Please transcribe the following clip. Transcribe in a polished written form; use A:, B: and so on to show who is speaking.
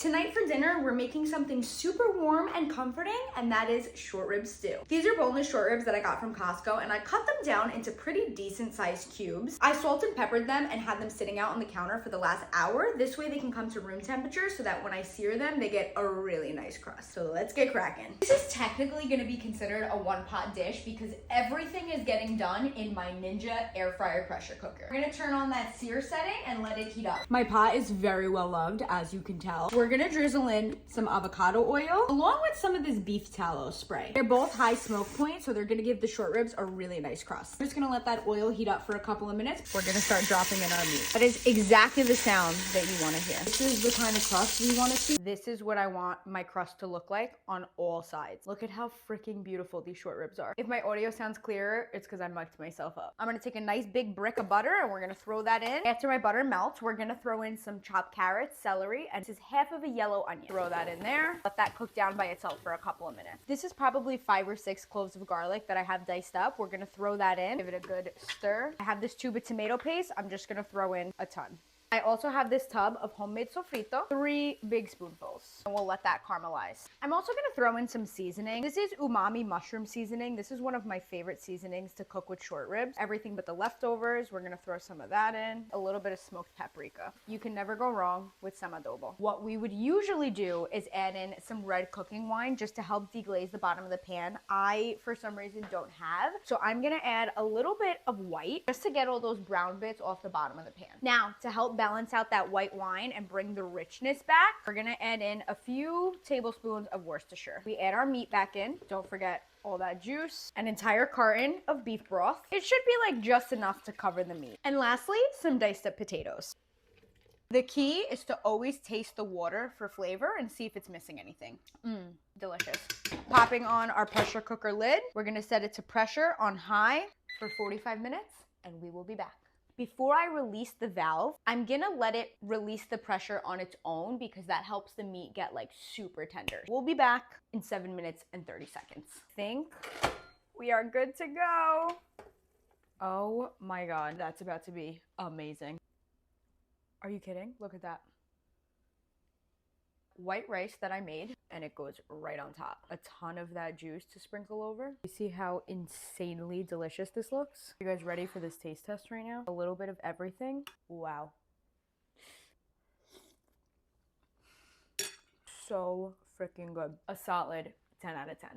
A: Tonight for dinner, we're making something super warm and comforting, and that is short rib stew. These are boneless short ribs that I got from Costco, and I cut them down into pretty decent sized cubes. I salt and peppered them and had them sitting out on the counter for the last hour. This way they can come to room temperature so that when I sear them, they get a really nice crust. So let's get cracking. This is technically gonna be considered a one-pot dish because everything is getting done in my Ninja air fryer pressure cooker. We're gonna turn on that sear setting and let it heat up. My pot is very well loved, as you can tell. We're gonna drizzle in some avocado oil along with some of this beef tallow spray. They're both high smoke points, so they're gonna give the short ribs a really nice crust. I'm just gonna let that oil heat up for a couple of minutes. We're gonna start dropping in our meat. That is exactly the sound that you wanna hear. This is the kind of crust we wanna see. This is what I want my crust to look like on all sides. Look at how freaking beautiful these short ribs are. If my audio sounds clearer, it's because I mic'd myself up. I'm gonna take a nice big brick of butter and we're gonna throw that in. After my butter melts, we're gonna throw in some chopped carrots, celery, and this is half of a yellow onion. Throw that in there. Let that cook down by itself for a couple of minutes. This is probably 5 or 6 cloves of garlic that I have diced up. We're gonna throw that in, give it a good stir. I have this tube of tomato paste. I'm just gonna throw in a ton. I also have this tub of homemade sofrito, 3 big spoonfuls, and we'll let that caramelize. I'm also gonna throw in some seasoning. This is umami mushroom seasoning. This is one of my favorite seasonings to cook with short ribs. Everything but the leftovers, we're gonna throw some of that in. A little bit of smoked paprika. You can never go wrong with some adobo. What we would usually do is add in some red cooking wine just to help deglaze the bottom of the pan. I, for some reason, don't have, so I'm gonna add a little bit of white just to get all those brown bits off the bottom of the pan. Now, to help balance out that white wine and bring the richness back, we're gonna add in a few tablespoons of Worcestershire. We add our meat back in. Don't forget all that juice. An entire carton of beef broth. It should be like just enough to cover the meat. And lastly, some diced up potatoes. The key is to always taste the water for flavor and see if it's missing anything. Delicious. Popping on our pressure cooker lid. We're gonna set it to pressure on high for 45 minutes and we will be back. Before I release the valve, I'm gonna let it release the pressure on its own because that helps the meat get like super tender. We'll be back in 7 minutes and 30 seconds. I think we are good to go. Oh my God, that's about to be amazing. Are you kidding? Look at that. White rice that I made, and it goes right on top. A ton of that juice to sprinkle over. You see how insanely delicious this looks? You guys ready for this taste test right now? A little bit of everything. Wow. So freaking good. A solid 10 out of 10.